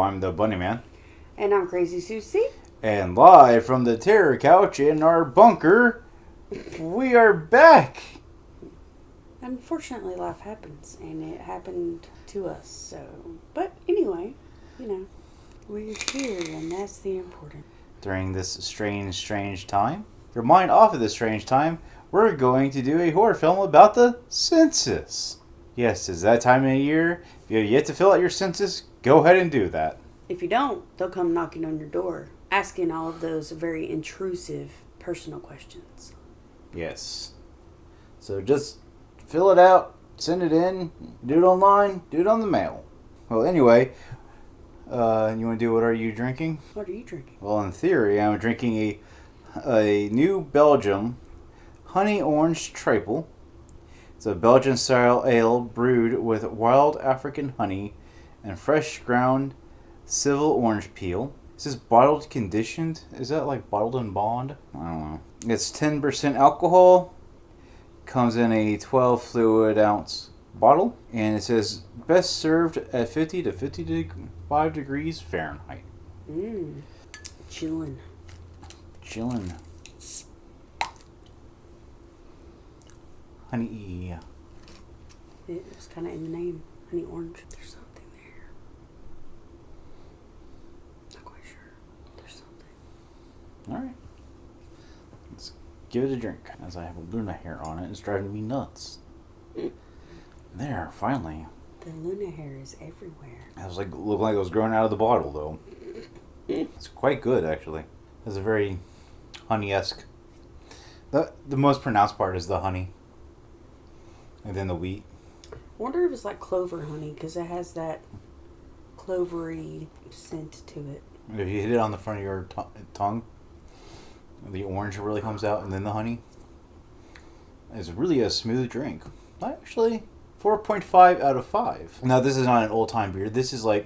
I'm the Bunnyman. And I'm Crazzy Suzzy. And live from the terror couch in our bunker, we are back. Unfortunately, life happens, and it happened to us, so... But anyway, we're here, and that's the important. During this strange time, your mind off of this strange time, we're going to do a horror film about the census. Yes, it's that time of year. If you have yet to fill out your census, go ahead and do that. If you don't, they'll come knocking on your door, asking all of those very intrusive personal questions. Yes. So just fill it out, send it in, do it online, do it on the mail. Well, anyway, you want to do what are you drinking? What are you drinking? Well, in theory, I'm drinking a new Belgium honey orange Tripel. It's a Belgian-style ale brewed with wild African honey and fresh ground civil orange peel. This is bottled conditioned. Is that like bottled and bond? I don't know. It's 10% alcohol. Comes in a 12 fluid ounce bottle. And it says best served at 50 to 55 degrees Fahrenheit. Chillin'. Honey. It was kind of in the name. Honey orange. There's something there. Not quite sure. There's something. Alright. Let's give it a drink. As I have a Luna hair on it, it's driving me nuts. There, finally. The Luna hair is everywhere. It was looked like it was growing out of the bottle, though. It's quite good, actually. It's a very honey-esque. The most pronounced part is the honey. And then the wheat. I wonder if it's like clover honey, because it has that clovery scent to it. If you hit it on the front of your tongue, the orange really comes out, and then the honey. It's really a smooth drink. Actually, 4.5 out of 5. Now, this is not an old-time beer. This is I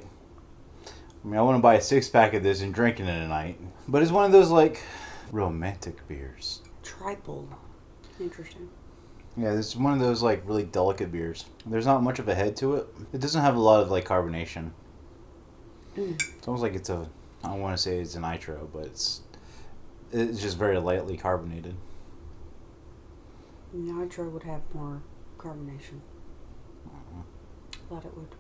want to buy a 6-pack of this and drink it in a night. But it's one of those, romantic beers. Tripel. Interesting. Yeah, this is one of those, really delicate beers. There's not much of a head to it. It doesn't have a lot of, carbonation. It's almost like it's I don't want to say it's a nitro, but it's just very lightly carbonated. Nitro would have more carbonation. Thought it would.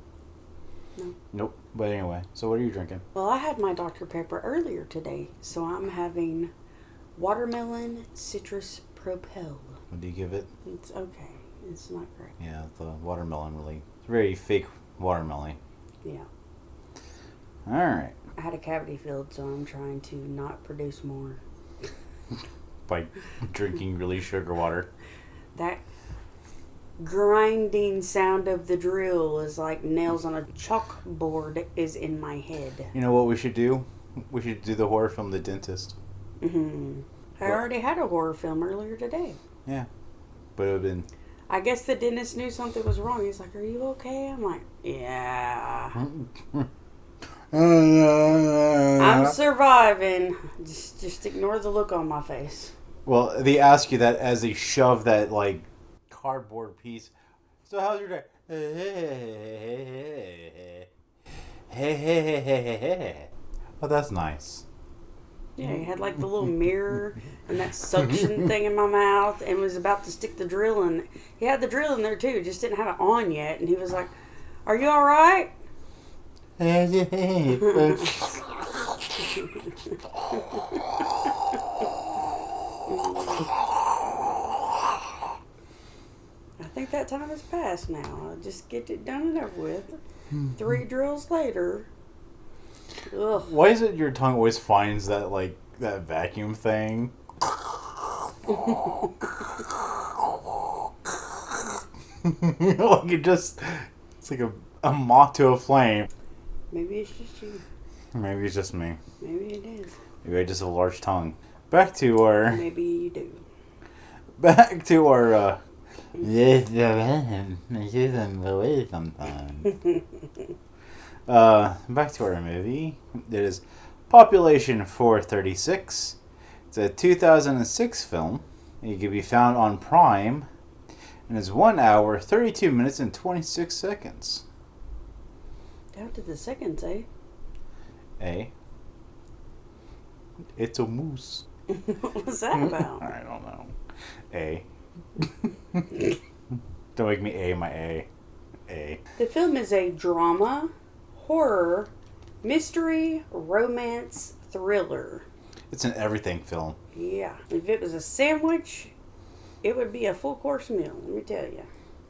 No. Nope. But anyway, so what are you drinking? Well, I had my Dr. Pepper earlier today, so I'm having watermelon citrus Propel. What do you give it? It's okay. It's not great. Yeah, the watermelon really... It's very fake watermelon. Yeah. Alright. I had a cavity filled, so I'm trying to not produce more. By drinking really sugar water. That grinding sound of the drill is like nails on a chalkboard is in my head. You know what we should do? We should do the horror film The Dentist. I already had a horror film earlier today. Yeah. But it would have been... I guess the dentist knew something was wrong. He's like, are you okay? I'm like, yeah. I'm surviving. Just ignore the look on my face. Well, they ask you that as they shove that, cardboard piece. So how's your day? Oh, that's nice. Yeah, he had the little mirror and that suction thing in my mouth and was about to stick the drill in. He had the drill in there too, just didn't have it on yet. And he was like, are you all right? I think that time has passed now. I'll just get it done and over with. 3 drills later. Ugh. Why is it your tongue always finds that, that vacuum thing? It's like a moth to a flame. Maybe it's just you. Maybe it's just me. Maybe it is. Maybe I just have a large tongue. Back to our... Maybe you do. Back to our, Yes, sometimes. Back to our movie. It is Population 436. It's a 2006 film. It can be found on Prime. And it's 1 hour, 32 minutes, and 26 seconds. Down to the seconds, eh? A. It's a moose. What was that about? I don't know. A. Don't make me A my A. A. The film is a drama, horror, mystery, romance, thriller. It's an everything film. Yeah. If it was a sandwich, it would be a full course meal, let me tell you.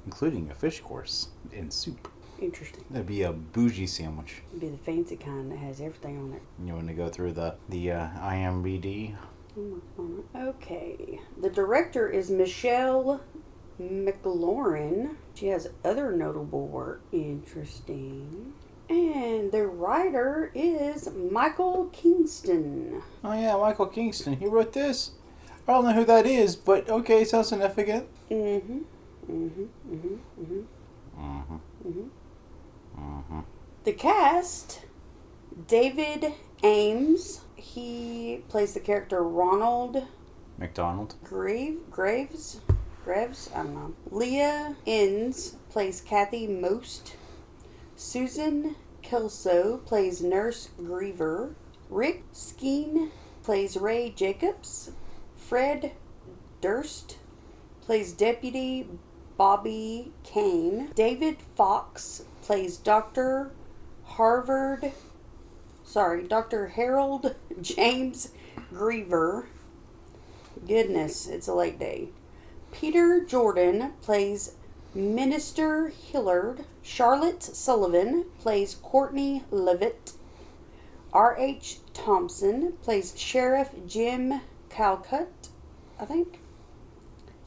Including a fish course and soup. Interesting. That'd be a bougie sandwich. It'd be the fancy kind that has everything on it. You want to go through the IMBD? Okay. The director is Michelle MacLaren. She has other notable work. Interesting. And the writer is Michael Kingston. Oh yeah, Michael Kingston. He wrote this. I don't know who that is, but okay, sounds significant. The cast: David Ames. He plays the character Ronald McDonald. Graves. I don't know. Leah Innes plays Kathy Most. Susan Kelso plays Nurse Greaver. Rick Skeen plays Ray Jacobs. Fred Durst plays Deputy Bobby Caine. David Fox plays Dr. Harold James Greaver. Goodness, it's a late day. Peter Jordan plays Minister Hillard. Charlotte Sullivan plays Courtney Lovett. R.H. Thomson plays Sheriff Jim Calcutt, I think.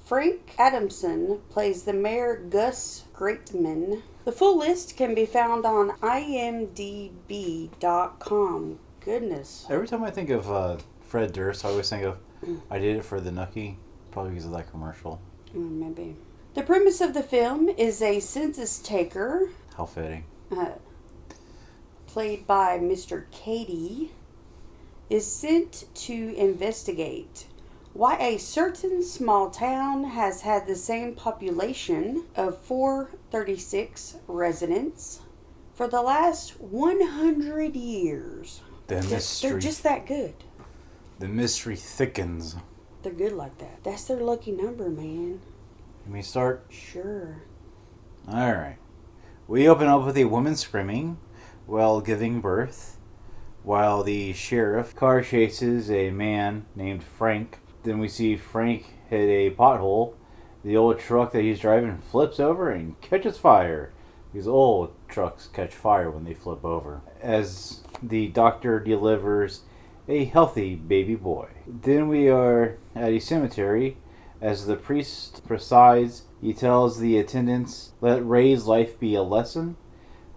Frank Adamson plays the Mayor Gus Grateman. The full list can be found on imdb.com. Goodness. Every time I think of Fred Durst, I always think of I Did It for the Nookie, probably because of that commercial. Maybe. The premise of the film is a census-taker, How fitting. played by Mr. Kady, is sent to investigate why a certain small town has had the same population of 436 residents for the last 100 years. They're just that good. The mystery thickens. They're good like that. That's their lucky number, man. Let me start. Sure. Alright. We open up with a woman screaming while giving birth, while the sheriff car chases a man named Frank. Then we see Frank hit a pothole. The old truck that he's driving flips over and catches fire. These old trucks catch fire when they flip over. As the doctor delivers a healthy baby boy. Then we are at a cemetery. As the priest presides, he tells the attendants, "Let Ray's life be a lesson.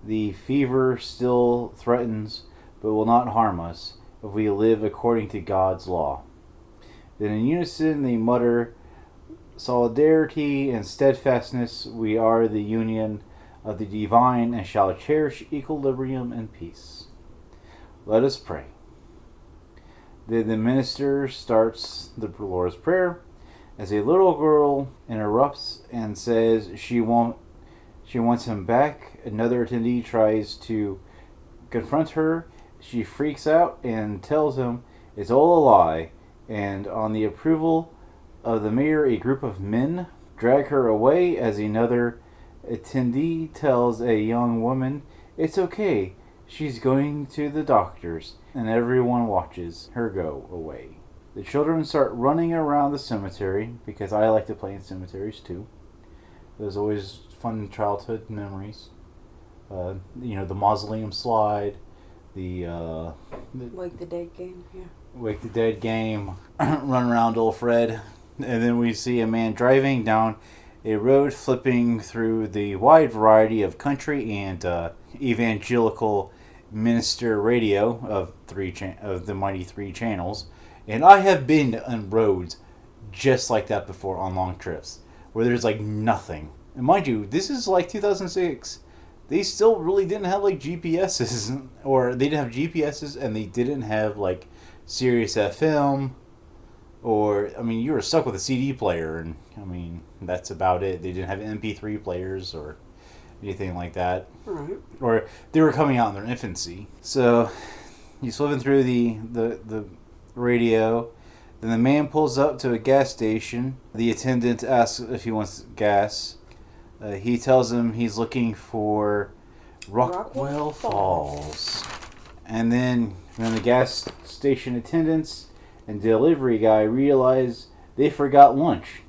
The fever still threatens, but will not harm us if we live according to God's law." Then in unison they mutter, "Solidarity and steadfastness, we are the union of the divine and shall cherish equilibrium and peace." Let us pray. Then the minister starts the Lord's Prayer as a little girl interrupts and says she wants him back. Another attendee tries to confront her. She freaks out and tells him it's all a lie, and on the approval of the mayor, a group of men drag her away as another attendee tells a young woman it's okay, she's going to the doctor's, and everyone watches her go away. The children start running around the cemetery, because I like to play in cemeteries too. There's always fun childhood memories. The mausoleum slide, the Wake the Dead game, yeah. Wake the Dead game, run around old Fred. And then we see a man driving down a road, flipping through the wide variety of country and evangelical minister radio of the mighty 3 channels. And I have been on roads just like that before on long trips, where there's like nothing. And mind you, this is like 2006. They still really didn't have like GPSs, or they didn't have GPSs, and they didn't have like Sirius FM, or you were stuck with a CD player, and that's about it. They didn't have MP3 players or anything like that. Right. Or they were coming out in their infancy. So he's flipping through the radio. Then the man pulls up to a gas station. The attendant asks if he wants gas. He tells him he's looking for Rockwell Falls. And then when the gas station attendants and delivery guy realize they forgot lunch,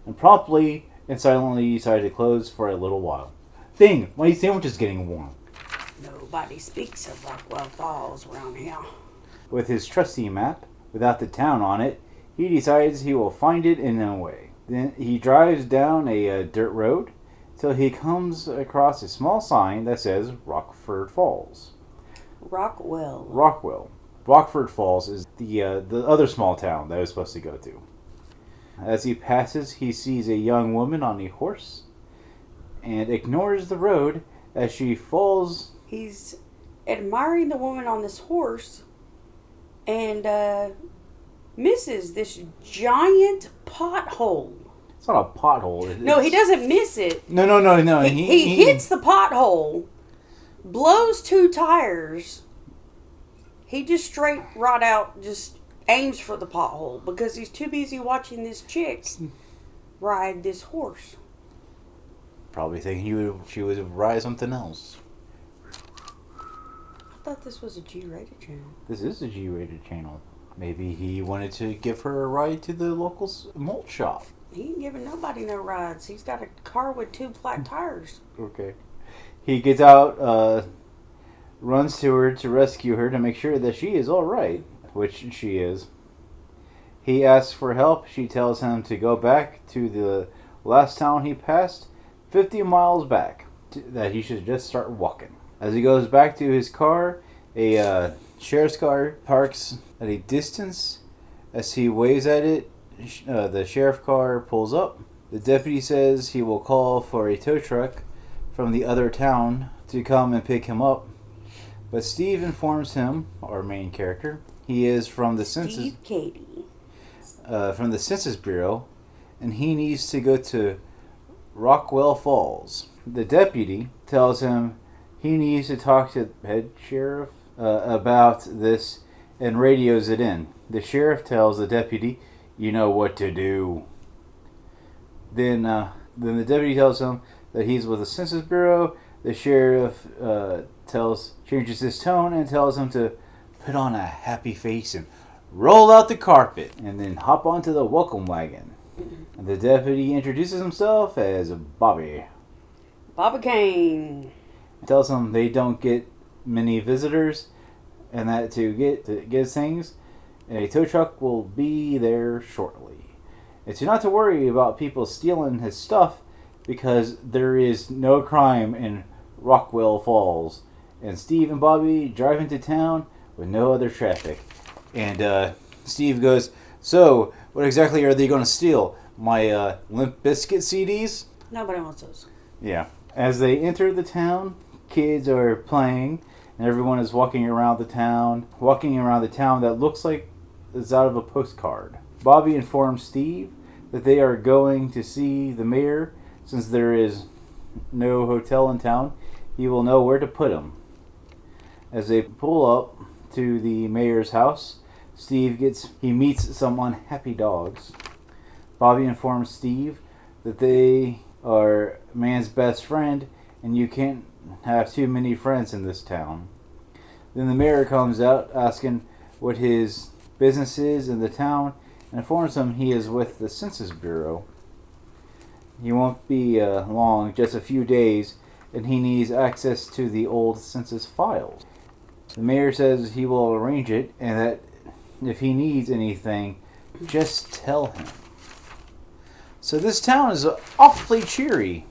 and promptly and silently decide to close for a little while. Dang, my sandwich is getting warm. Nobody speaks of Rockwell Falls around here. With his trusty map, without the town on it, he decides he will find it in a way. Then he drives down a dirt road till he comes across a small sign that says Rockford Falls. Rockwell. Rockford Falls is the other small town that I was supposed to go to. As he passes, he sees a young woman on a horse and ignores the road as she falls. He's admiring the woman on this horse and misses this giant pothole. It's not a pothole. No, he doesn't miss it. No. He hits the pothole, blows 2 tires. He just straight right out just aims for the pothole because he's too busy watching this chick ride this horse. Probably thinking she would ride something else. I thought this was a G-rated channel. This is a G-rated channel. Maybe he wanted to give her a ride to the local malt shop. He ain't giving nobody no rides. He's got a car with 2 flat tires. Okay. He gets out, runs to her to rescue her to make sure that she is alright, which she is. He asks for help. She tells him to go back to the last town he passed, 50 miles back, that he should just start walking. As he goes back to his car, a sheriff's car parks at a distance. As he waves at it, the sheriff car pulls up. The deputy says he will call for a tow truck from the other town to come and pick him up. But Steve informs him, our main character, he is from the census. Kady. From the Census Bureau, and he needs to go to Rockwell Falls. The deputy tells him he needs to talk to the head sheriff about this and radios it in. The sheriff tells the deputy, "You know what to do." Then the deputy tells him that he's with the Census Bureau. The sheriff changes his tone and tells him to put on a happy face and roll out the carpet and then hop onto the welcome wagon. And the deputy introduces himself as Bobby Caine. Tells them they don't get many visitors and that to get things, a tow truck will be there shortly. It's not to worry about people stealing his stuff because there is no crime in Rockwell Falls. And Steve and Bobby drive into town with no other traffic. And Steve goes, "So, what exactly are they going to steal? My Limp Bizkit CDs?" Nobody wants those. Yeah. As they enter the town, kids are playing, and everyone is walking around the town that looks like it's out of a postcard. Bobby informs Steve that they are going to see the mayor. Since there is no hotel in town, he will know where to put him. As they pull up to the mayor's house, he meets some unhappy dogs. Bobby informs Steve that they are man's best friend and you can't have too many friends in this town. Then the mayor comes out asking what his business is in the town and informs him he is with the Census Bureau. He won't be long, just a few days, and he needs access to the old census files. The mayor says he will arrange it and that if he needs anything, just tell him. So this town is awfully cheery.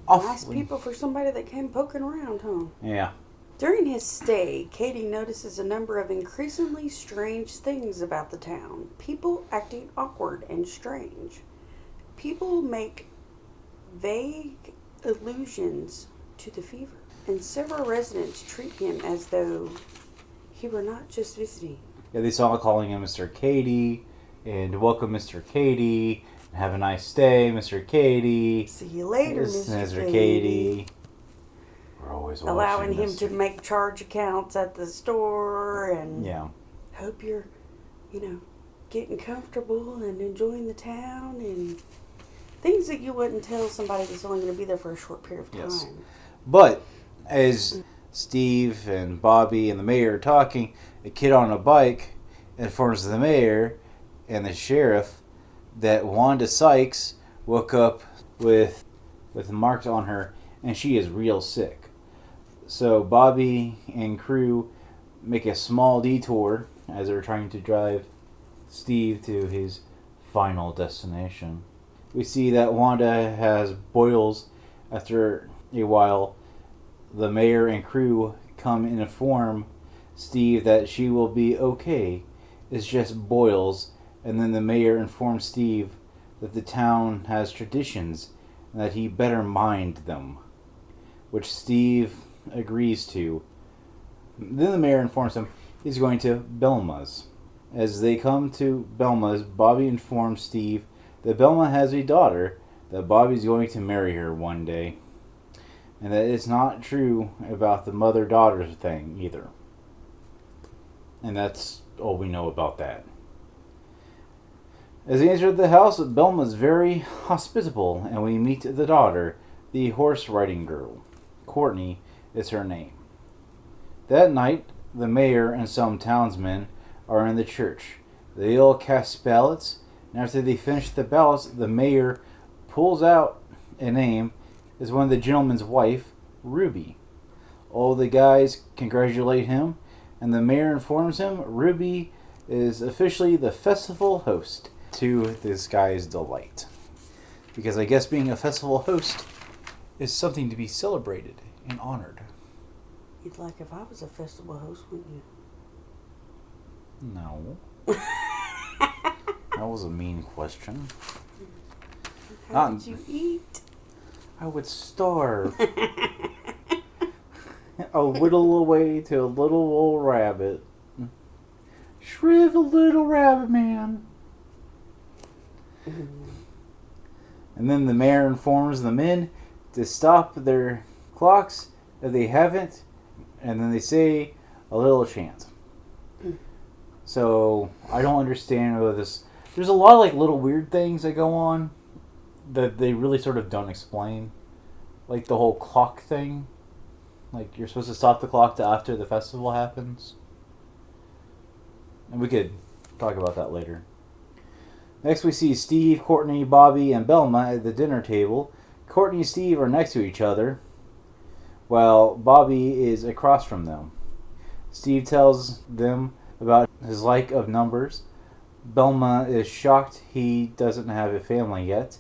Nice people for somebody that came poking around, huh? Yeah. During his stay, Kady notices a number of increasingly strange things about the town. People acting awkward and strange. People make vague allusions to the fever. And several residents treat him as though he were not just visiting. Yeah, they saw calling him Mr. Kady, and welcome Mr. Kady, and have a nice day, Mr. Kady. See you later, Mr. Kady. Kady. Grow always allowing watching him this. to make charge accounts at the store, and Yeah. hope you're, getting comfortable and enjoying the town, and things that you wouldn't tell somebody that's only going to be there for a short period of time. Yes. But as Steve and Bobby and the mayor are talking, a kid on a bike informs the mayor and the sheriff that Wanda Sykes woke up with marks on her, and she is real sick. So Bobby and crew make a small detour as they're trying to drive Steve to his final destination. We see that Wanda has boils. After a while, the mayor and crew come and inform Steve that she will be okay. It's just boils. And then the mayor informs Steve that the town has traditions and that he better mind them, which Steve agrees to. Then the mayor informs him he's going to Belma's. As they come to Belma's, Bobby informs Steve that Belma has a daughter, that Bobby's going to marry her one day, and that it's not true about the mother-daughter thing either. And that's all we know about that. As they enter the house, Belma's very hospitable, and we meet the daughter, the horse-riding girl. Courtney is her name. That night, the mayor and some townsmen are in the church. They all cast ballots, and after they finish the ballots, the mayor pulls out a name as one of the gentleman's wife, Ruby. All the guys congratulate him, and the mayor informs him Ruby is officially the festival host, to this guy's delight. Because I guess being a festival host is something to be celebrated and honored. You'd like if I was a festival host, wouldn't you? No. That was a mean question. How would you eat? I would starve. A whittle away to a little old rabbit. Shrivel little rabbit man. And then the mayor informs the men to stop their clocks if they haven't, and then they say a little chant. So I don't understand what this. There's a lot of like little weird things that go on that they really sort of don't explain, like the whole clock thing. Like you're supposed to stop the clock till after the festival happens, and we could talk about that later. Next we see Steve, Courtney, Bobby, and Belma at the dinner table. Courtney and Steve are next to each other, while Bobby is across from them. Steve tells them about his like of numbers. Belma is shocked he doesn't have a family yet,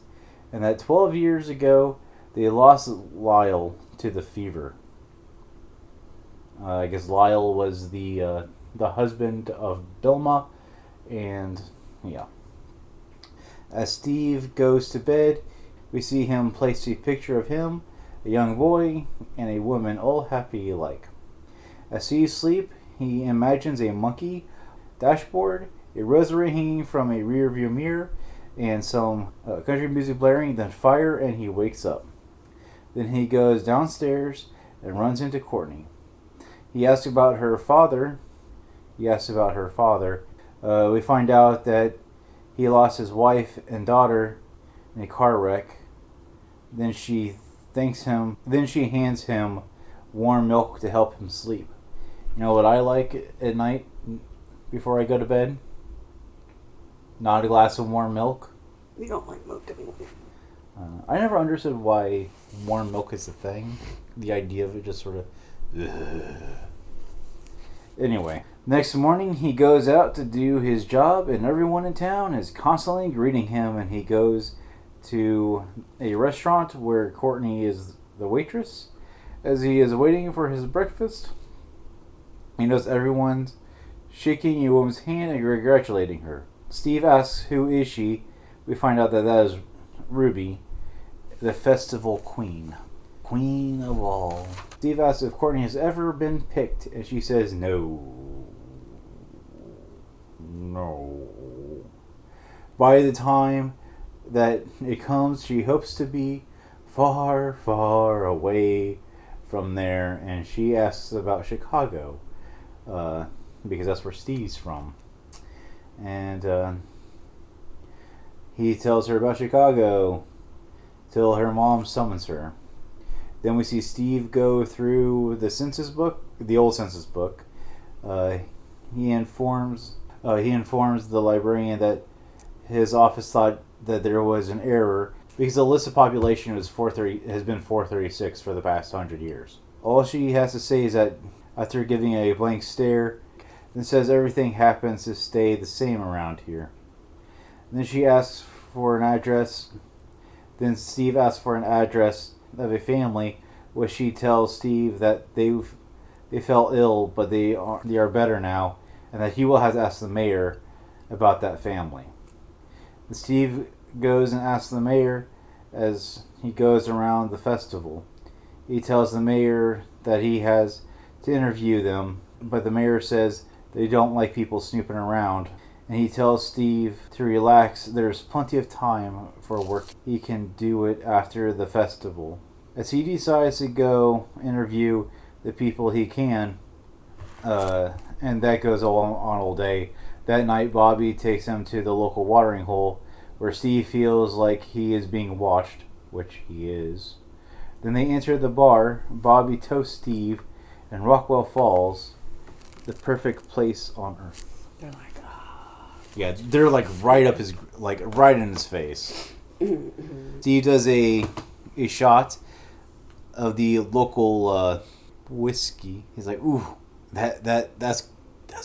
and that 12 years ago they lost Lyle to the fever. I guess Lyle was the husband of Belma, and yeah. As Steve goes to bed, we see him place a picture of him, a young boy, and a woman all happy alike. As Steve sleeps, he imagines a monkey dashboard, a rosary hanging from a rearview mirror, and some country music blaring, then fire, and he wakes up. Then he goes downstairs and runs into Courtney. He asks about her father. We find out that he lost his wife and daughter in a car wreck. Then she hands him warm milk to help him sleep. You know what I like at night before I go to bed? Not a glass of warm milk. You don't like milk anymore. I never understood why warm milk is a thing. The idea of it just sort of... Ugh. Anyway, next morning he goes out to do his job, and everyone in town is constantly greeting him, and he goes to a restaurant where Courtney is the waitress. As he is waiting for his breakfast, he knows everyone's shaking a woman's hand and congratulating her. Steve asks, who is she? We find out that is Ruby, the festival queen. Queen of all. Steve asks if Courtney has ever been picked, and she says no. No. By the time that it comes, she hopes to be far, far away from there, and she asks about Chicago, because that's where Steve's from. And he tells her about Chicago till her mom summons her. Then we see Steve go through the census book, the old census book. He informs the librarian that his office thought that there was an error because the listed population has been 436 for the past 100 years. All she has to say is that after giving a blank stare, then says everything happens to stay the same around here. And then she asks for an address. Then Steve asks for an address of a family, which she tells Steve that they fell ill, but they are better now, and that he will have to ask the mayor about that family. And Steve goes and asks the mayor as he goes around the festival. He tells the mayor that he has to interview them, but the mayor says they don't like people snooping around. And he tells Steve to relax. There's plenty of time for work. He can do it after the festival. As he decides to go interview the people he can, and that goes on all day. That night, Bobby takes him to the local watering hole where Steve feels like he is being watched, which he is. Then they enter the bar. Bobby toasts Steve, and Rockwell Falls, the perfect place on earth. They're like, yeah, they're like right in his face. Steve does a shot of the local whiskey. He's like, "Ooh, that's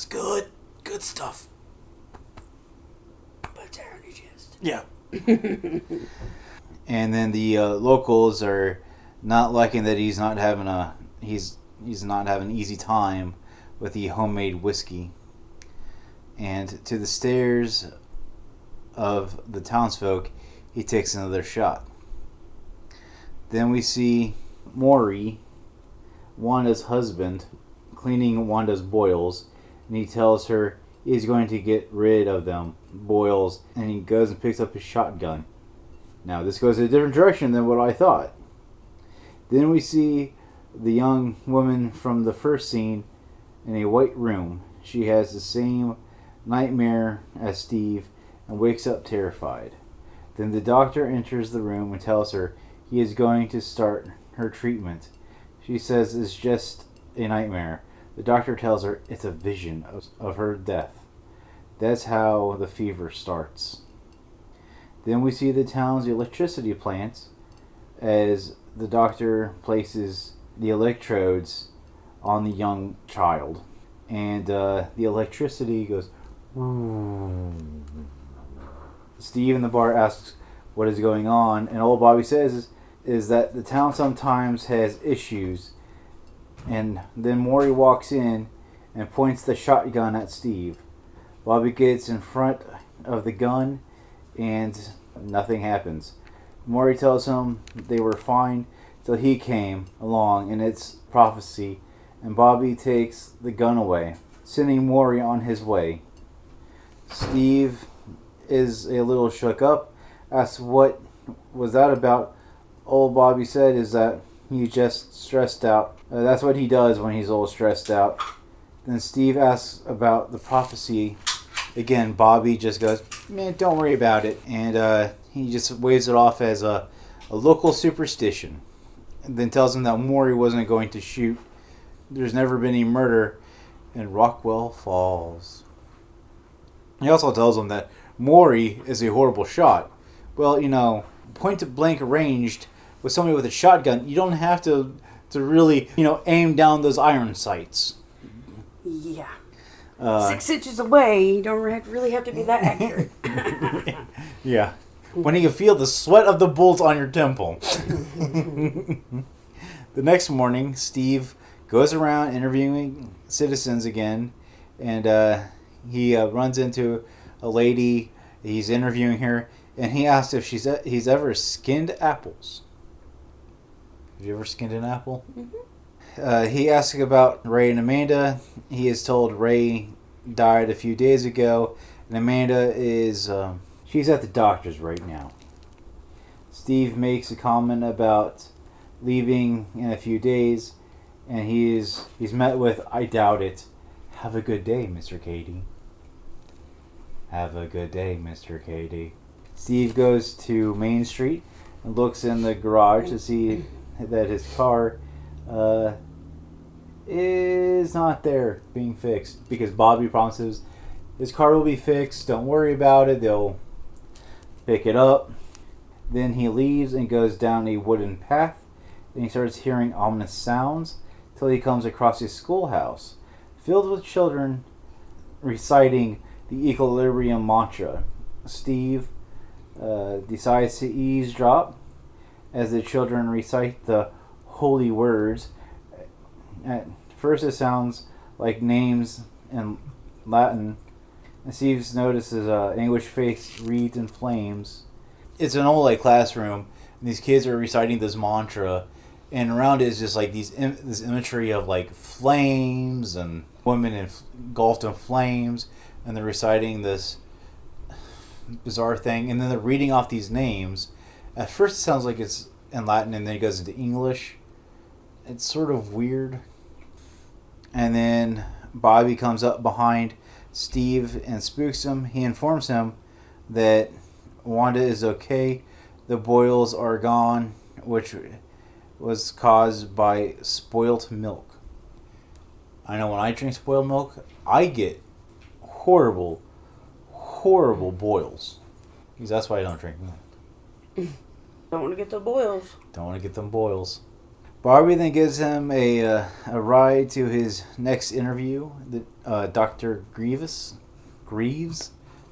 good stuff." But hair on your chest. Yeah. And then the locals are not liking that he's not having an easy time with the homemade whiskey. And to the stares of the townsfolk, he takes another shot. Then we see Maury, Wanda's husband, cleaning Wanda's boils, and he tells her he's going to get rid of them boils, and he goes and picks up his shotgun. Now this goes in a different direction than what I thought. Then we see the young woman from the first scene in a white room. She has the same nightmare as Steve and wakes up terrified. Then the doctor enters the room and tells her he is going to start her treatment. She says it's just a nightmare. The doctor tells her it's a vision of her death. That's how the fever starts. Then we see the town's electricity plant as the doctor places the electrodes on the young child. And the electricity goes... Steve in the bar asks what is going on, and all Bobby says is that the town sometimes has issues. And then Maury walks in and points the shotgun at Steve. Bobby gets in front of the gun and nothing happens. Maury tells him they were fine till he came along, and it's prophecy, and Bobby takes the gun away, sending Maury on his way. Steve is a little shook up, asks what was that about. Old Bobby said is that he just stressed out. That's what he does when he's all stressed out. Then Steve asks about the prophecy. Again, Bobby just goes, "Man, don't worry about it." And he just waves it off as a local superstition. And then tells him that Maury wasn't going to shoot. There's never been any murder in Rockwell Falls. He also tells him that Maury is a horrible shot. Well, point-blank ranged with somebody with a shotgun, you don't have to really, aim down those iron sights. Yeah. 6 inches away, you don't really have to be that accurate. Yeah. When you can feel the sweat of the bullets on your temple. The next morning, Steve goes around interviewing citizens again, and he runs into a lady. He's interviewing her, and he asks if he's ever skinned apples. Have you ever skinned an apple? Mm-hmm. He asks about Ray and Amanda. He is told Ray died a few days ago, and Amanda is she's at the doctor's right now. Steve makes a comment about leaving in a few days, and he's met with, "I doubt it. Have a good day, Mr. Kady." Have a good day, Mr. Kady. Steve goes to Main Street and looks in the garage to see that his car is not there being fixed, because Bobby promises his car will be fixed. Don't worry about it. They'll pick it up. Then he leaves and goes down a wooden path. Then he starts hearing ominous sounds till he comes across a schoolhouse filled with children reciting the equilibrium mantra. Steve decides to eavesdrop as the children recite the holy words. At first it sounds like names in Latin. And Steve notices English face reads in flames. It's an old classroom, and these kids are reciting this mantra, and around it is just this imagery of flames and women engulfed in flames, and they're reciting this bizarre thing, and then they're reading off these names. At first it sounds like it's in Latin, and then it goes into English. It's sort of weird. And then Bobby comes up behind Steve and spooks him. He informs him that Wanda is okay. The boils are gone, which was caused by spoiled milk. I know when I drink spoiled milk, I get horrible boils. Because that's why I don't drink milk. Don't want to get the boils. Don't want to get them boils. Barbie then gives him a ride to his next interview. Dr. Greaves.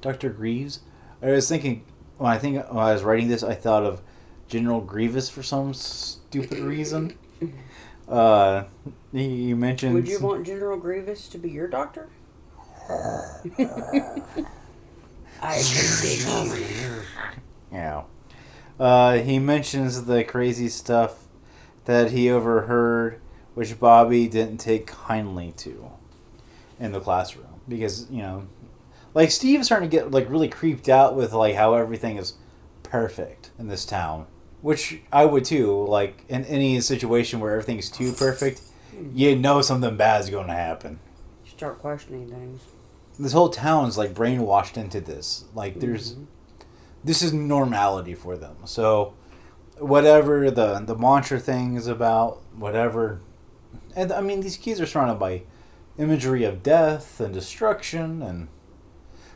Dr. Greaves. I was thinking, when I was writing this, I thought of General Grievous for some stupid reason. He mentions... Would you want General Grievous to be your doctor? I can dig you. Yeah. He mentions the crazy stuff that he overheard, which Bobby didn't take kindly to in the classroom. Because, Steve's starting to get, really creeped out with, how everything is perfect in this town. Which I would, too. In any situation where everything's too perfect, you know something bad is going to happen. You start questioning things. This whole town's, brainwashed into this. There's... This is normality for them. So, whatever the mantra thing is about, whatever... And, these kids are surrounded by imagery of death and destruction, and...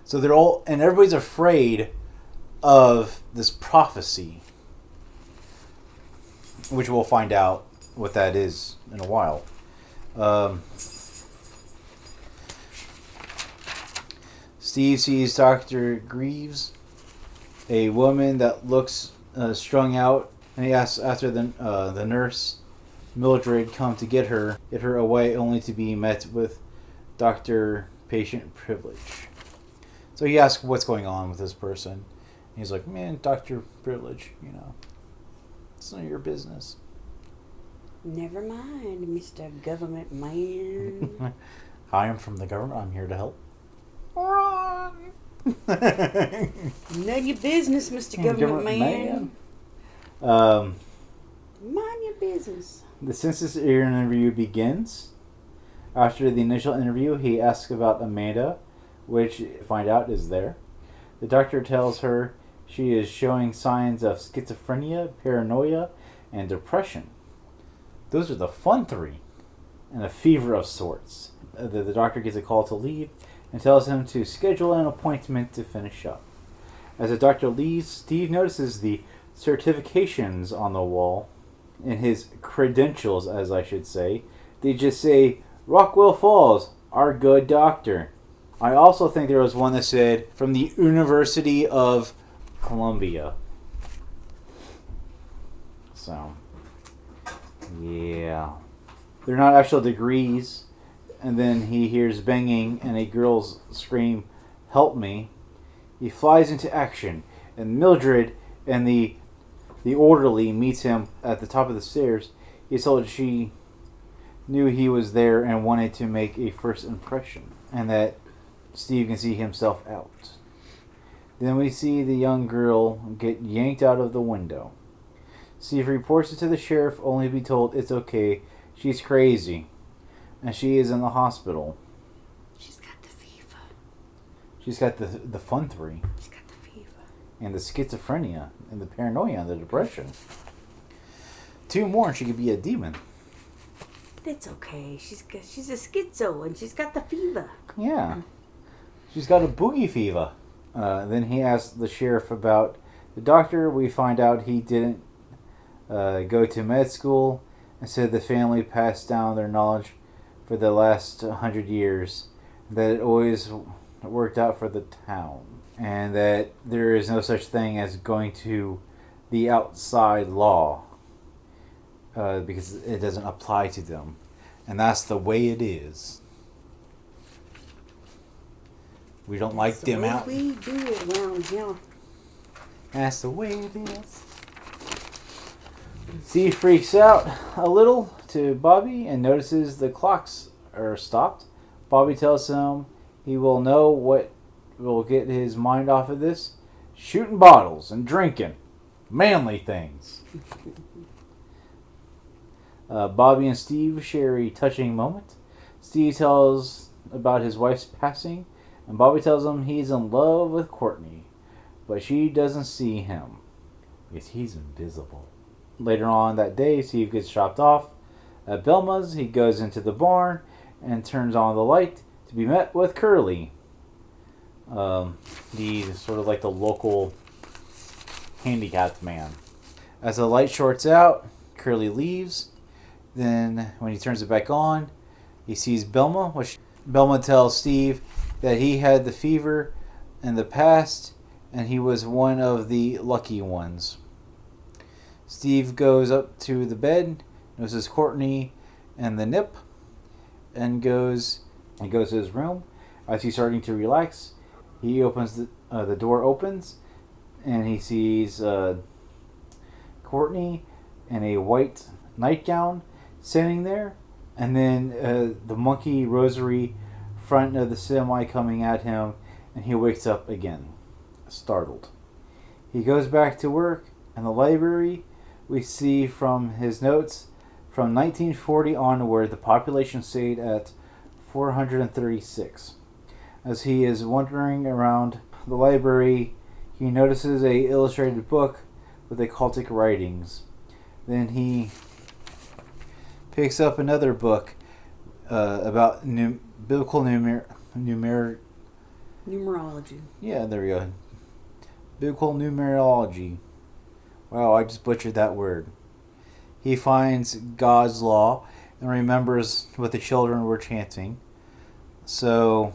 So they're all... And everybody's afraid of this prophecy, which we'll find out what that is in a while. Steve sees Dr. Greaves, a woman that looks strung out, and he asks after the nurse Mildred come to get her away, only to be met with Dr. Patient Privilege. So he asks what's going on with this person. And he's like, "Man, Dr. Privilege, it's none of your business." Never mind, Mr. Government Man. Hi, I'm from the government. I'm here to help. None of your business, Mr. Government Man. Mind your business. The census interview begins. After the initial interview, he asks about Amanda, which find out is there. The doctor tells her she is showing signs of schizophrenia, paranoia, and depression. Those are the fun three. And a fever of sorts. The doctor gets a call to leave and tells him to schedule an appointment to finish up. As the doctor leaves, Steve notices the certifications on the wall, and his credentials, as I should say. They just say, "Rockwell Falls, our good doctor." I also think there was one that said, "From the University of Columbia." So, yeah. They're not actual degrees. And then he hears banging and a girl's scream, "Help me." He flies into action, and Mildred and the orderly meets him at the top of the stairs. He told she knew he was there and wanted to make a first impression, and that Steve can see himself out. Then we see the young girl get yanked out of the window. Steve reports it to the sheriff, only to be told it's okay. She's crazy. And she is in the hospital. She's got the fever. She's got the fun three. She's got the fever. And the schizophrenia. And the paranoia and the depression. 2 more and she could be a demon. It's okay. She's a schizo and she's got the fever. Yeah. She's got a boogie fever. Then he asks the sheriff about the doctor. We find out he didn't go to med school and said the family passed down their knowledge for the last 100 years. That it always worked out for the town. And that there is no such thing as going to the outside law. Because it doesn't apply to them. And that's the way it is. We don't like them out. We do it around here. That's the way it is. Steve freaks out a little to Bobby and notices the clocks are stopped. Bobby tells him he will know what will get his mind off of this. Shooting bottles and drinking. Manly things. Bobby and Steve share a touching moment. Steve tells about his wife's passing, and Bobby tells him he's in love with Courtney, but she doesn't see him because he's invisible. Later on that day, Steve gets dropped off at Belma's. He goes into the barn and turns on the light to be met with Curly. He's sort of like the local handicapped man. As the light shorts out, Curly leaves. Then, when he turns it back on, he sees Belma, which Belma tells Steve that he had the fever in the past, and he was one of the lucky ones. Steve goes up to the bed, notices Courtney and the nip, and goes to his room. As he's starting to relax, he opens the door opens, and he sees Courtney in a white nightgown, standing there, and then the monkey rosary front of the semi coming at him, and he wakes up again, startled. He goes back to work in the library. We see from his notes, from 1940 onward, the population stayed at 436. As he is wandering around the library, he notices a illustrated book with occultic writings. Then he picks up another book about biblical numerology. Yeah, there we go. Biblical numerology. Wow, I just butchered that word. He finds God's law and remembers what the children were chanting. So,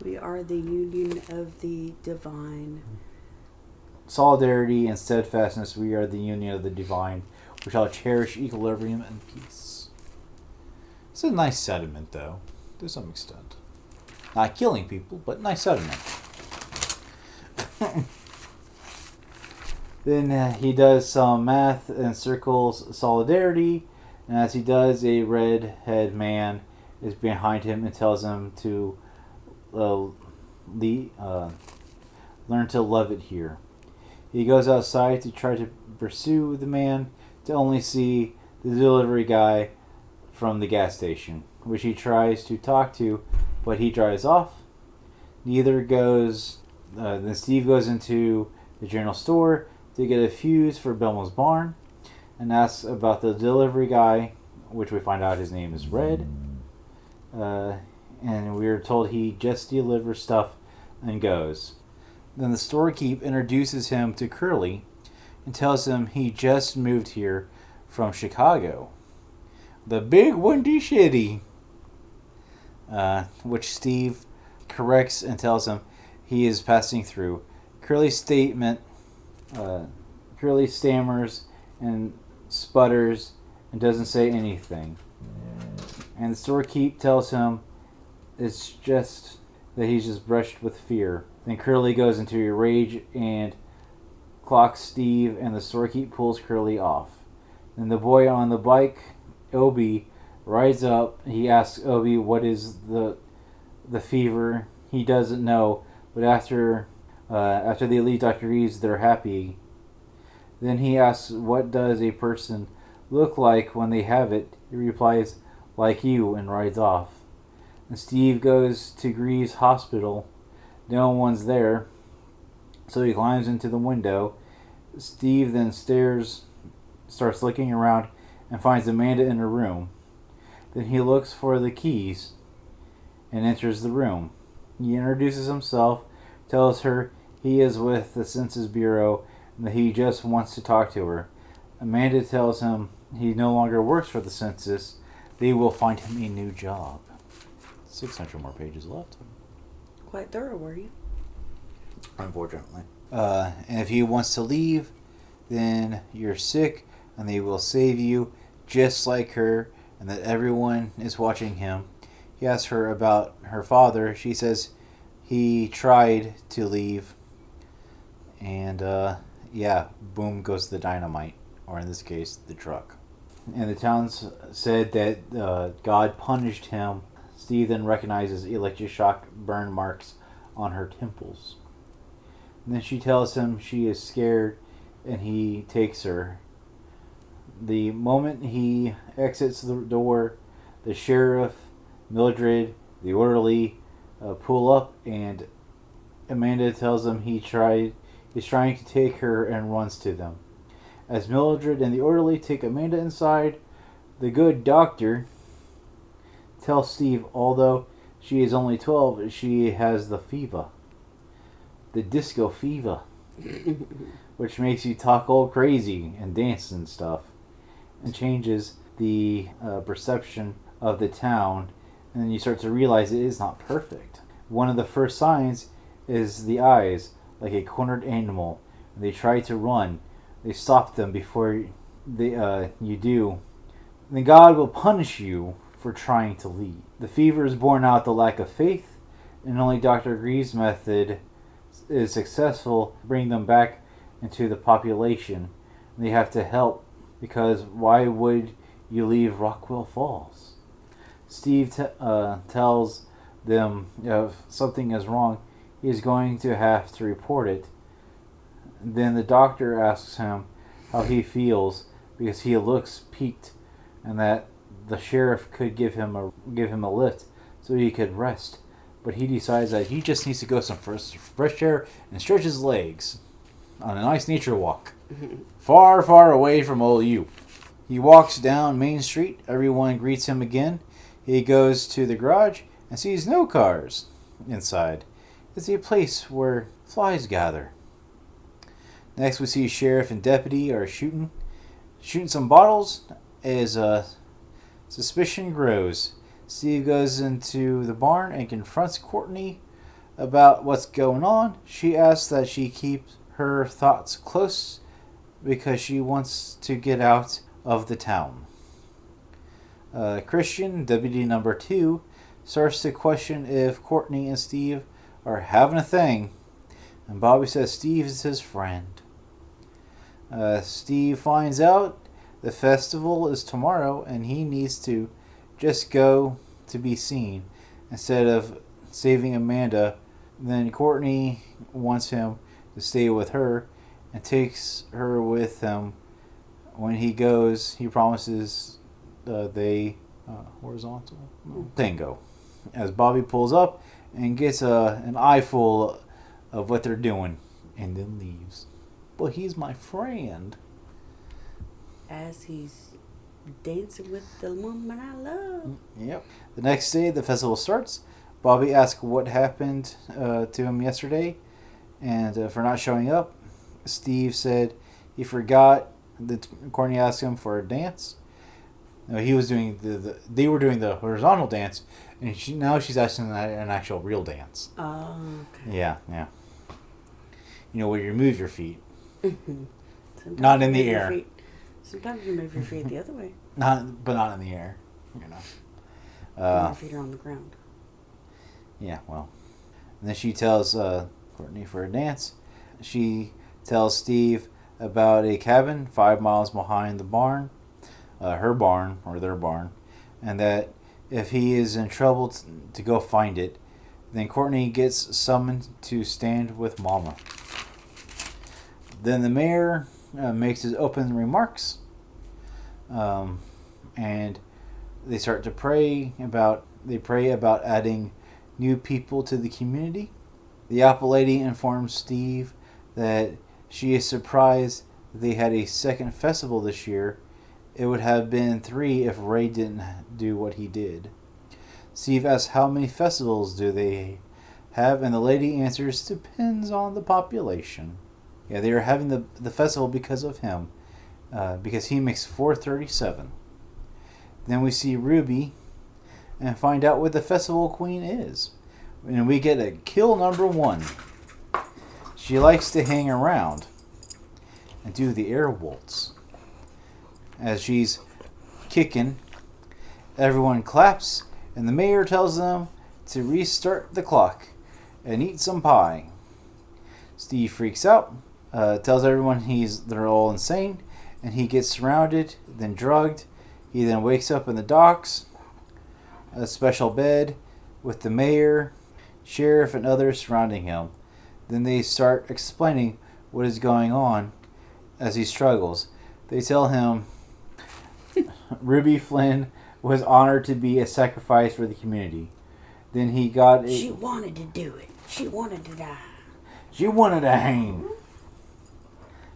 we are the union of the divine. Solidarity and steadfastness, we are the union of the divine. We shall cherish equilibrium and peace. It's a nice sentiment, though, to some extent. Not killing people, but nice sentiment. Then he does some math and circles solidarity, and as he does, a redhead man is behind him and tells him to learn to love it here. He goes outside to try to pursue the man, to only see the delivery guy from the gas station, which he tries to talk to, but he drives off. Neither goes. Then Steve goes into the general store to get a fuse for Belma's barn and asks about the delivery guy, which we find out his name is Red. And we're told he just delivers stuff and goes. Then the storekeep introduces him to Curly and tells him he just moved here from Chicago. The big windy shitty. Which Steve corrects and tells him he is passing through. Curly stammers and sputters and doesn't say anything. And the storekeep tells him it's just that he's just brushed with fear. Then Curly goes into a rage and clocks Steve, and the storekeep pulls Curly off. Then the boy on the bike, Obi, rides up. He asks Obi what is the fever. He doesn't know, but after they leave Dr. Reeves, they're happy. Then he asks, what does a person look like when they have it? He replies, like you, and rides off. And Steve goes to Greaves' hospital. No one's there, so he climbs into the window. Steve then starts looking around, and finds Amanda in her room. Then he looks for the keys and enters the room. He introduces himself, tells her he is with the Census Bureau and that he just wants to talk to her. Amanda tells him he no longer works for the census. They will find him a new job. 600 more pages left. Quite thorough, were you? Unfortunately. And if he wants to leave, then you're sick and they will save you just like her, and that everyone is watching him. He asks her about her father. She says he tried to leave, and boom goes the dynamite, or in this case, the truck. And the towns said that God punished him. Steve then recognizes electric shock burn marks on her temples. And then she tells him she is scared, and he takes her. The moment he exits the door, the sheriff, Mildred, the orderly pull up, and Amanda tells him he's trying to take her, and runs to them. As Mildred and the orderly take Amanda inside, the good doctor tells Steve, although she is only 12, she has the fever. The disco fever. Which makes you talk all crazy and dance and stuff. And changes the perception of the town. And then you start to realize it is not perfect. One of the first signs is the eyes, like a cornered animal. They try to run. They stop them before you do. Then God will punish you for trying to leave. The fever is born out of the lack of faith, and only Dr. Greaves' method is successful to bring them back into the population. They have to help, because why would you leave Rockwell Falls? Steve tells them if something is wrong, he is going to have to report it. Then the doctor asks him how he feels, because he looks peaked, and that the sheriff could give him a lift so he could rest. But he decides that he just needs to go some fresh air and stretch his legs on a nice nature walk. Far, far away from all you. He walks down Main Street. Everyone greets him again. He goes to the garage and sees no cars inside. It's a place where flies gather. Next we see sheriff and deputy are shooting some bottles as suspicion grows. Steve goes into the barn and confronts Courtney about what's going on. She asks that she keep her thoughts close because she wants to get out of the town. Christian, deputy number 2, starts to question if Courtney and Steve are having a thing, and Bobby says Steve is his friend. Steve finds out the festival is tomorrow and he needs to just go to be seen instead of saving Amanda. Then Courtney wants him to stay with her and takes her with him. When he goes, he promises they horizontal tango. As Bobby pulls up and gets an eyeful of what they're doing and then leaves. Well, he's my friend. As he's dancing with the woman I love. Yep. The next day, the festival starts. Bobby asks what happened to him yesterday and for not showing up. Steve said he forgot. Courtney asked him for a dance. No, he was doing they were doing the horizontal dance, and now she's asking an actual real dance. Oh, okay. Yeah. You know, where you move your feet. Not in the air. Sometimes you move your feet the other way. Not in the air. You know. Your feet are on the ground. Yeah, well. And then she tells Courtney for a dance. She tells Steve about a cabin 5 miles behind the barn, her barn, or their barn, and that if he is in trouble to go find it, then Courtney gets summoned to stand with Mama. Then the mayor makes his opening remarks, and they start to pray about adding new people to the community. The apple lady informs Steve that she is surprised they had a second festival this year. It would have been 3 if Ray didn't do what he did. Steve asks how many festivals do they have, and the lady answers, depends on the population. Yeah, they are having the festival because of him, because he makes 437. Then we see Ruby and find out what the festival queen is. And we get a kill number 1. She likes to hang around and do the air waltz. As she's kicking, everyone claps, and the mayor tells them to restart the clock and eat some pie. Steve freaks out, tells everyone they're all insane, and he gets surrounded, then drugged. He then wakes up in the docks, a special bed with the mayor, sheriff, and others surrounding him. Then they start explaining what is going on as he struggles. They tell him Ruby Flynn was honored to be a sacrifice for the community. Then he got She wanted to do it. She wanted to die. She wanted to hang.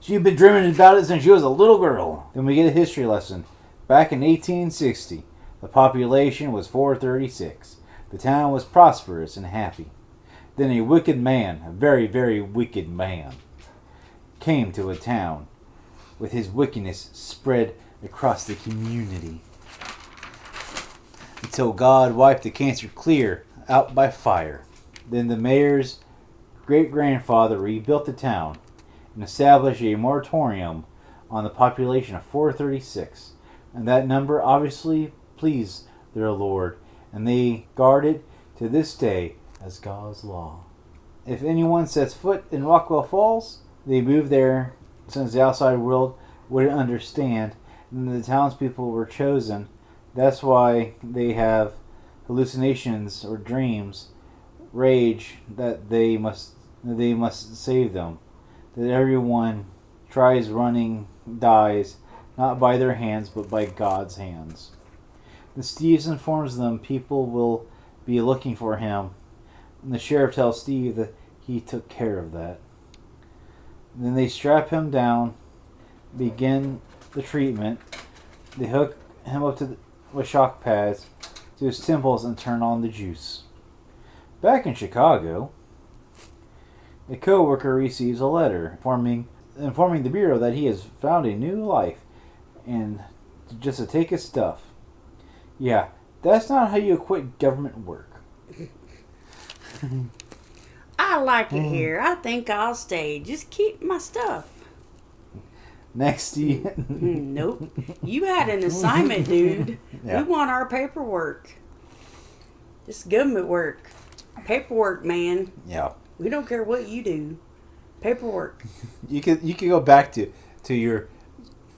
She'd been dreaming about it since she was a little girl. Then we get a history lesson. Back in 1860, the population was 436. The town was prosperous and happy. Then a wicked man, a very, very wicked man, came to a town with his wickedness spread across the community until God wiped the cancer clear out by fire. Then the mayor's great-grandfather rebuilt the town and established a moratorium on the population of 436, and that number obviously pleased their Lord, and they guard it to this day as God's law. If anyone sets foot in Rockwell Falls, they move there since the outside world wouldn't understand, and the townspeople were chosen. That's why they have hallucinations or dreams, rage that they must save them. That everyone tries running dies, not by their hands, but by God's hands. The Steve informs them people will be looking for him, and the sheriff tells Steve that he took care of that. Then they strap him down, begin the treatment. They hook him up with shock pads to his temples and turn on the juice. Back in Chicago, a co-worker receives a letter informing the Bureau that he has found a new life and just to take his stuff. Yeah, that's not how you quit government work. I like it here. I think I'll stay. Just keep my stuff. Next, Nope. You had an assignment, dude. Yeah. We want our paperwork. Just government work. Paperwork, man. Yeah. We don't care what you do. Paperwork. You could go back to your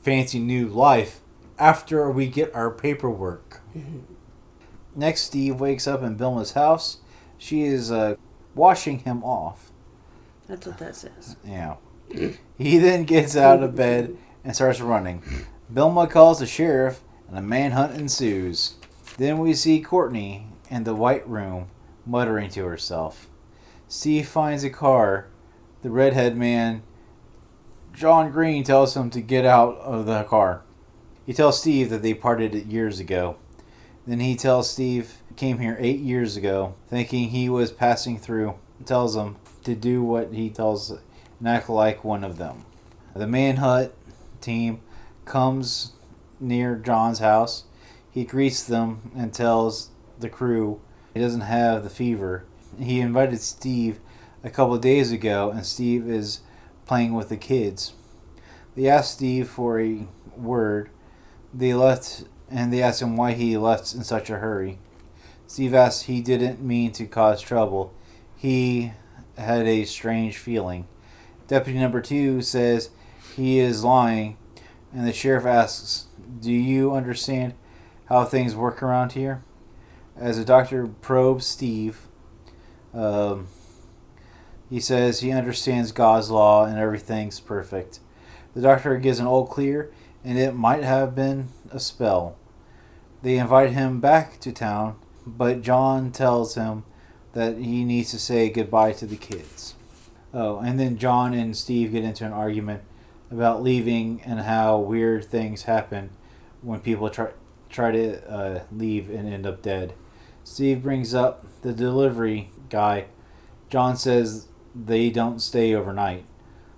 fancy new life after we get our paperwork. Next, Steve wakes up in Belma's house. She is washing him off. That's what that says. Yeah. He then gets out of bed and starts running. Belma calls the sheriff, and a manhunt ensues. Then we see Courtney in the white room, muttering to herself. Steve finds a car. The redhead man, John Green, tells him to get out of the car. He tells Steve that they parted years ago. Then he tells Steve he came here 8 years ago, thinking he was passing through. He tells him to do what he tells and act like one of them. The manhunt team comes near John's house. He greets them and tells the crew he doesn't have the fever. He invited Steve a couple of days ago, and Steve is playing with the kids. They asked Steve for a word. They left, and they asked him why he left in such a hurry. Steve asked he didn't mean to cause trouble. He had a strange feeling. Deputy number 2 says he is lying, and the sheriff asks, do you understand how things work around here? As the doctor probes Steve, he says he understands God's law and everything's perfect. The doctor gives an all clear, and it might have been a spell. They invite him back to town, but John tells him that he needs to say goodbye to the kids. Oh, and then John and Steve get into an argument about leaving and how weird things happen when people try to leave and end up dead. Steve brings up the delivery guy. John says they don't stay overnight.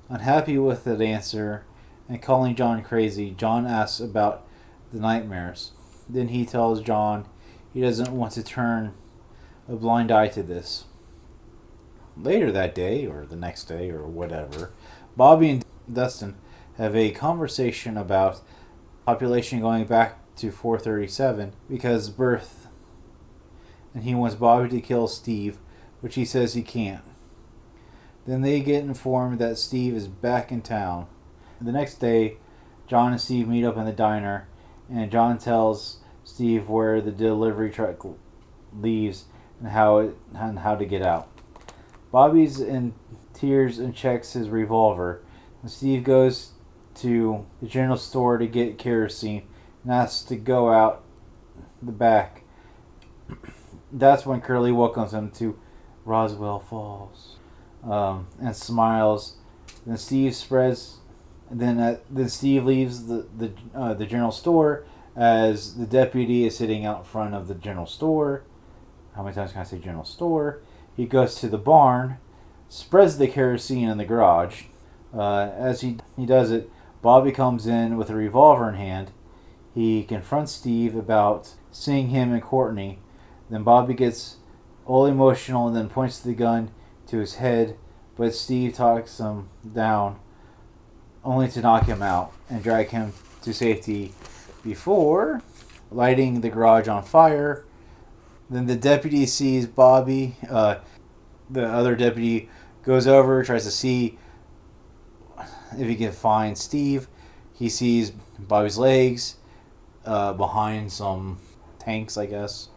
Unhappy with that answer and calling John crazy, John asks about the nightmares. Then he tells John he doesn't want to turn a blind eye to this. Later that day, or the next day, or whatever, Bobby and Dustin have a conversation about population going back to 437 because birth, and he wants Bobby to kill Steve, which he says he can't. Then they get informed that Steve is back in town. The next day, John and Steve meet up in the diner, and John tells Steve where the delivery truck leaves and how to get out. Bobby's in tears and checks his revolver, and Steve goes to the general store to get kerosene and asks to go out the back. That's when Curly welcomes him to Roswell Falls and smiles. Then Steve spreads. Then Steve leaves the general store as the deputy is sitting out front of the general store. How many times can I say general store? He goes to the barn, spreads the kerosene in the garage. As he does it, Bobby comes in with a revolver in hand. He confronts Steve about seeing him and Courtney. Then Bobby gets all emotional and then points the gun to his head, but Steve talks him down, only to knock him out and drag him to safety before lighting the garage on fire. Then the deputy sees Bobby. The other deputy goes over, tries to see if he can find Steve. He sees Bobby's legs behind some tanks, I guess.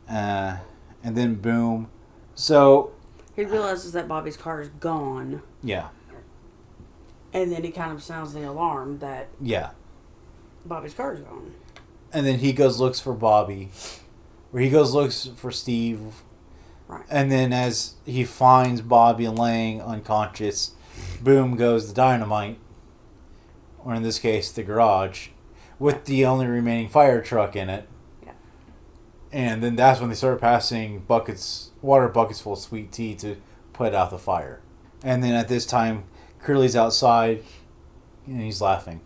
And then boom. So he realizes that Bobby's car is gone. Yeah. And then he kind of sounds the alarm that Bobby's car is gone. And then he goes looks for Bobby. Or he goes looks for Steve. Right. And then as he finds Bobby laying unconscious, boom goes the dynamite. Or in this case, the garage. With the only remaining fire truck in it. Yeah. And then that's when they start passing water buckets full of sweet tea to put out the fire. And then at this time, Curly's outside and he's laughing.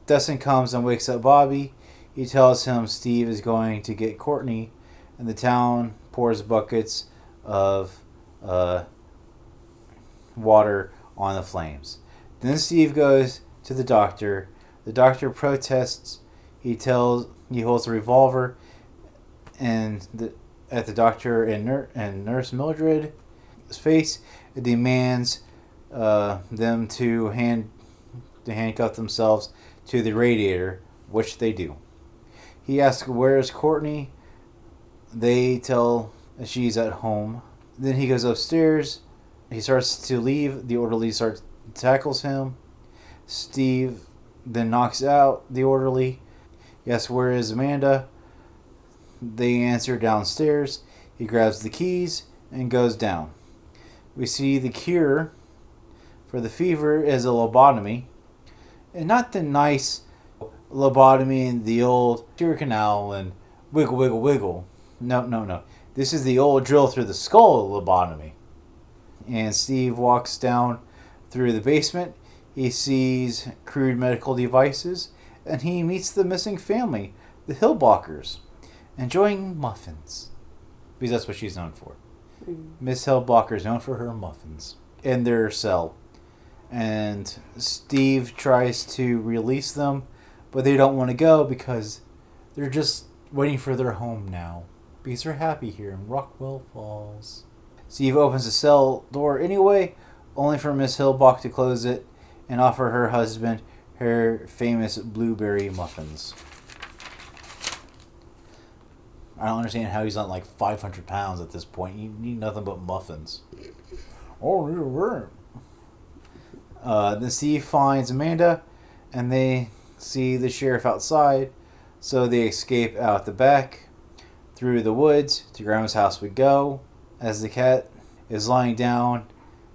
Dustin comes and wakes up Bobby. He tells him Steve is going to get Courtney, and the town pours buckets of water on the flames. Then Steve goes to the doctor. The doctor protests. He holds a revolver at the doctor and Nurse Mildred's face. It demands them to handcuff themselves to the radiator, which they do. He asks, "Where is Courtney?" They tell she's at home. Then he goes upstairs. He starts to leave. The orderly tackles him. Steve then knocks out the orderly. He asks, "Where is Amanda?" They answer, "Downstairs." He grabs the keys and goes down. We see the cure for the fever is a lobotomy. And not the nice lobotomy in the old tear canal and wiggle, wiggle, wiggle. No. This is the old drill through the skull lobotomy. And Steve walks down through the basement. He sees crude medical devices. And he meets the missing family, the Hillblockers, enjoying muffins. Because that's what she's known for. Miss Hillblocker is known for her muffins in their cell. And Steve tries to release them, but they don't want to go because they're just waiting for their home now. Because they're happy here in Rockwell Falls. Steve opens the cell door anyway, only for Miss Hillblock to close it and offer her husband her famous blueberry muffins. I don't understand how he's not like 500 pounds at this point. You need nothing but muffins. Oh, you're right. Then Steve finds Amanda, and they see the sheriff outside, so they escape out the back through the woods to Grandma's house we go. As the cat is lying down,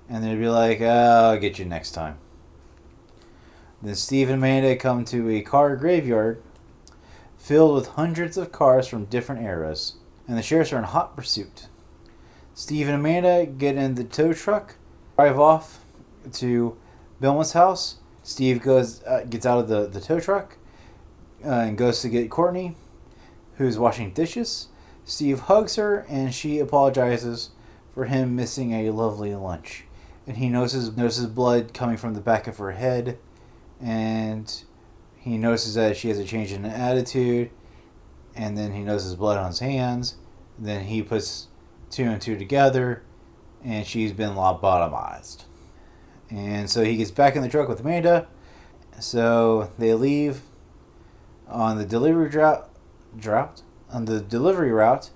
and they'd be like, I'll get you next time. Then Steve and Amanda come to a car graveyard filled with hundreds of cars from different eras, and the sheriffs are in hot pursuit. Steve and Amanda get in the tow truck, drive off to Belma's house. Steve gets out of the tow truck and goes to get Courtney, who's washing dishes. Steve hugs her, and she apologizes for him missing a lovely lunch. And he notices blood coming from the back of her head, and he notices that she has a change in attitude, and then he notices blood on his hands. Then he puts two and two together, and she's been lobotomized. And so he gets back in the truck with Amanda. So they leave on the delivery route,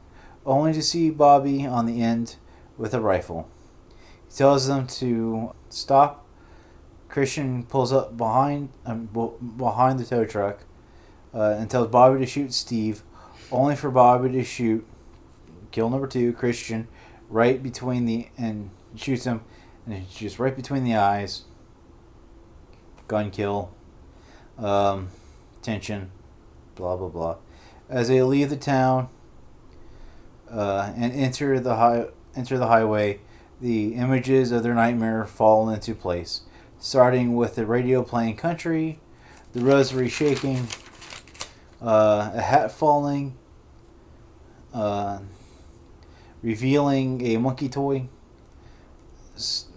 only to see Bobby on the end with a rifle. He tells them to stop. Christian pulls up behind the tow truck and tells Bobby to shoot Steve, only for Bobby to shoot kill number 2, Christian, right between and shoots him, and it's just right between the eyes. Gun kill. Tension. Blah blah blah. As they leave the town and enter the highway, the images of their nightmare fall into place. Starting with the radio playing country, the rosary shaking, a hat falling, revealing a monkey toy,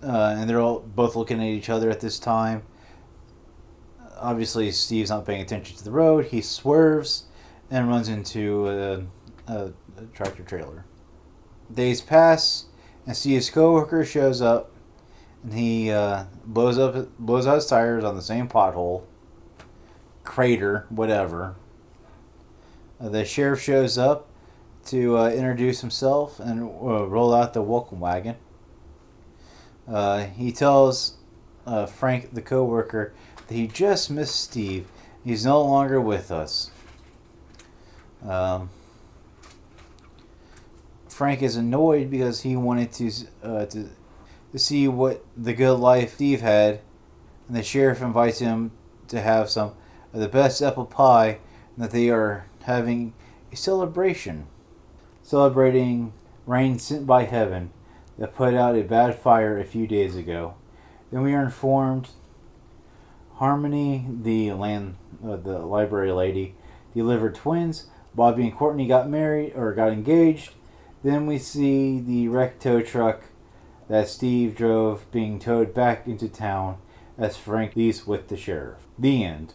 and they're all both looking at each other at this time. Obviously, Steve's not paying attention to the road. He swerves and runs into a tractor trailer. Days pass, and Steve's coworker shows up, and he blows out his tires on the same pothole, crater, whatever. The sheriff shows up to introduce himself and roll out the welcome wagon. He tells Frank, the coworker, that he just missed Steve. He's no longer with us. Frank is annoyed because he wanted to see what the good life Steve had, and the sheriff invites him to have some of the best apple pie, and that they are having a celebration, celebrating rain sent by heaven that put out a bad fire a few days ago. Then we are informed Harmony, the library lady, delivered twins. Bobby and Courtney got engaged. Then we see the wrecked tow truck that Steve drove being towed back into town as Frank leaves with the sheriff. The end.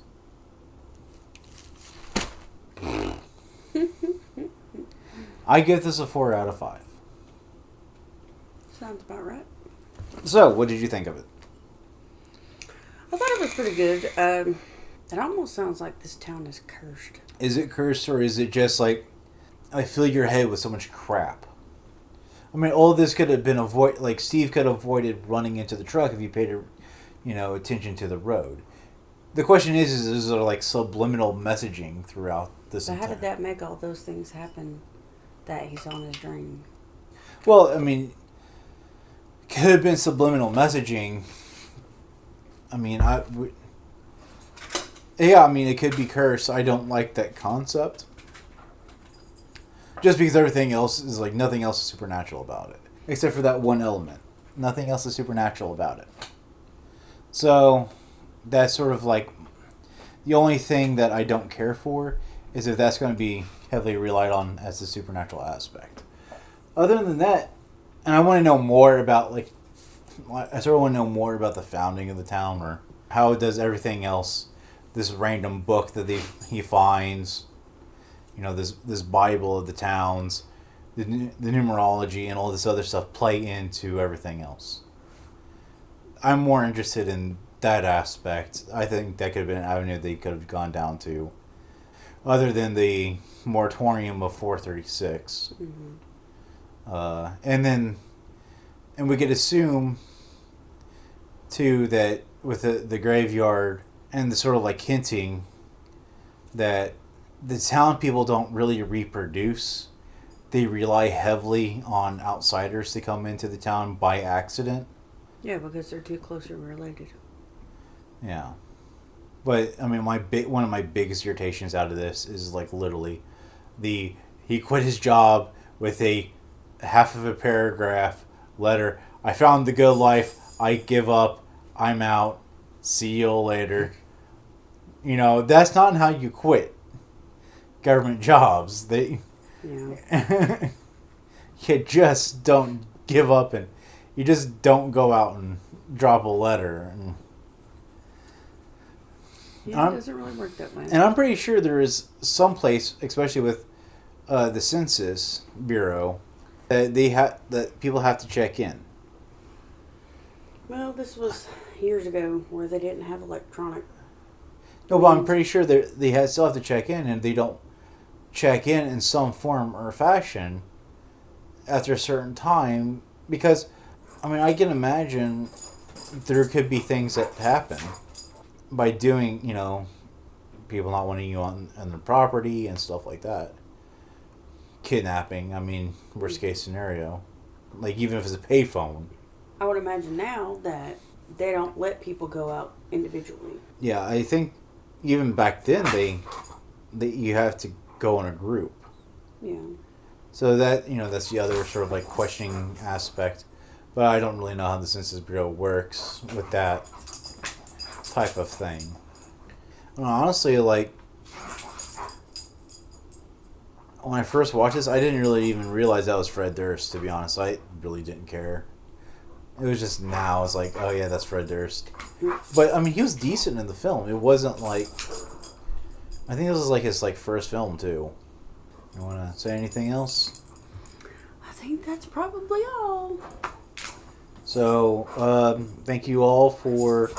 I give this a 4 out of 5. Sounds about right. So, what did you think of it? I thought it was pretty good. It almost sounds like this town is cursed. Is it cursed, or is it just like, I fill your head with so much crap? I mean, all this could have been avoided. Like, Steve could have avoided running into the truck if he paid, attention to the road. The question is there like subliminal messaging throughout this? But how did that make all those things happen? That he's on his dream. Well, I mean, could have been subliminal messaging. I mean, it could be cursed. I don't like that concept. Just because everything else is like, nothing else is supernatural about it. Except for that one element. Nothing else is supernatural about it. So, that's sort of like, the only thing that I don't care for is if that's going to be heavily relied on as the supernatural aspect. Other than that, and I want to know more about, like, I sort of want to know more about the founding of the town, or how it does everything else. This random book that he finds, this Bible of the towns, the numerology, and all this other stuff play into everything else. I'm more interested in that aspect. I think that could have been an avenue they could have gone down to, other than the moratorium of 436. Mm-hmm. And we could assume too that with the graveyard and the sort of like hinting that the town people don't really reproduce. They rely heavily on outsiders to come into the town by accident. Yeah, because they're too closely related. Yeah. But, I mean, one of my biggest irritations out of this is, like, literally he quit his job with a half of a paragraph letter. I found the good life. I give up. I'm out. See you later. You know, that's not how you quit government jobs. Yeah. You just don't give up, and you just don't go out and drop a letter. And yeah, it doesn't really work that way. And I'm pretty sure there is some place, especially with the Census Bureau, that people have to check in. Well, this was years ago where they didn't have electronic. No, but I'm pretty sure they still have to check in, and they don't check in some form or fashion after a certain time. Because, I mean, I can imagine there could be things that happen by doing, you know, people not wanting you on their property and stuff like that. Kidnapping, I mean, worst case scenario. Like, even if it's a payphone. I would imagine now that they don't let people go out individually. Yeah, I think even back then you have to go in a group. Yeah. So that, you know, that's the other sort of like questioning aspect. But I don't really know how the Census Bureau works with that type of thing. I mean, honestly, like, when I first watched this, I didn't really even realize that was Fred Durst, to be honest. I really didn't care. It was just now, it's like, oh yeah, that's Fred Durst. But, I mean, he was decent in the film. It wasn't like... I think this was like his first film, too. You want to say anything else? I think that's probably all. So, thank you all for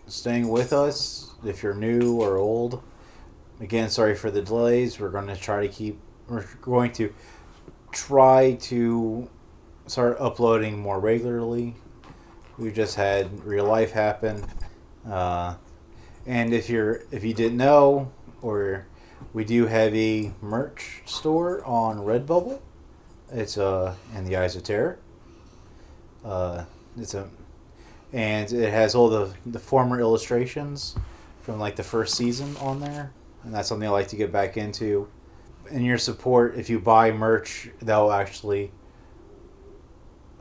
staying with us, if you're new or old. Again, sorry for the delays. We're going to try to start uploading more regularly. We just had real life happen. And if you didn't know, or we do have a merch store on Redbubble. It's In the Eyes of Terror. And it has all the former illustrations from like the first season on there, and that's something I like to get back into. And your support, if you buy merch, that'll actually,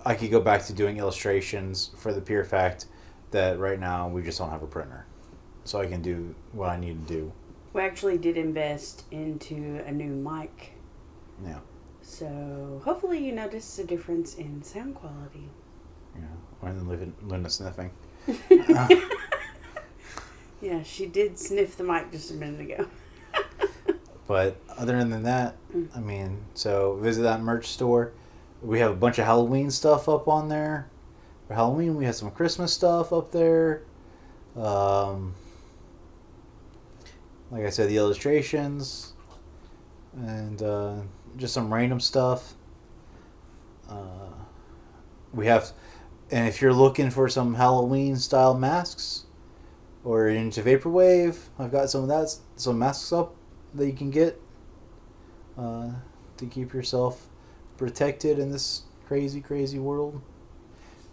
I could go back to doing illustrations for the pure fact that right now we just don't have a printer, so I can do what I need to do. We actually did invest into a new mic. Yeah. So hopefully you notice a difference in sound quality. Yeah, when Luna sniffing. Yeah, she did sniff the mic just a minute ago. But other than that, I mean, so visit that merch store. We have a bunch of Halloween stuff up on there. For Halloween, we have some Christmas stuff up there. Like I said, the illustrations. And just some random stuff. We have... And if you're looking for some Halloween-style masks, or into Vaporwave, I've got some masks up that you can get to keep yourself protected in this crazy, crazy world.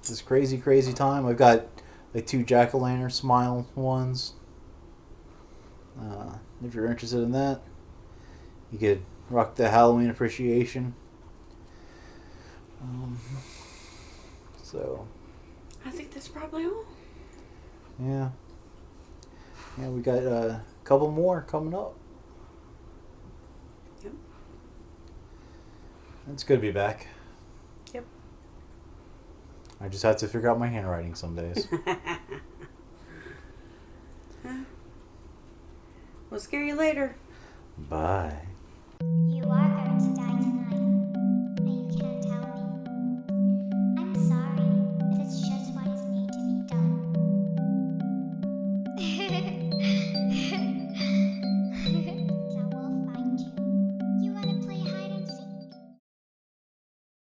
This crazy, crazy time. I've got like 2 jack-o'-lantern smile ones. If you're interested in that, you could rock the Halloween appreciation. So, I think that's probably all. yeah. Yeah, we got a couple more coming up. Yep. It's good to be back. Yep. I just have to figure out my handwriting some days. We'll scare you later. Bye. You are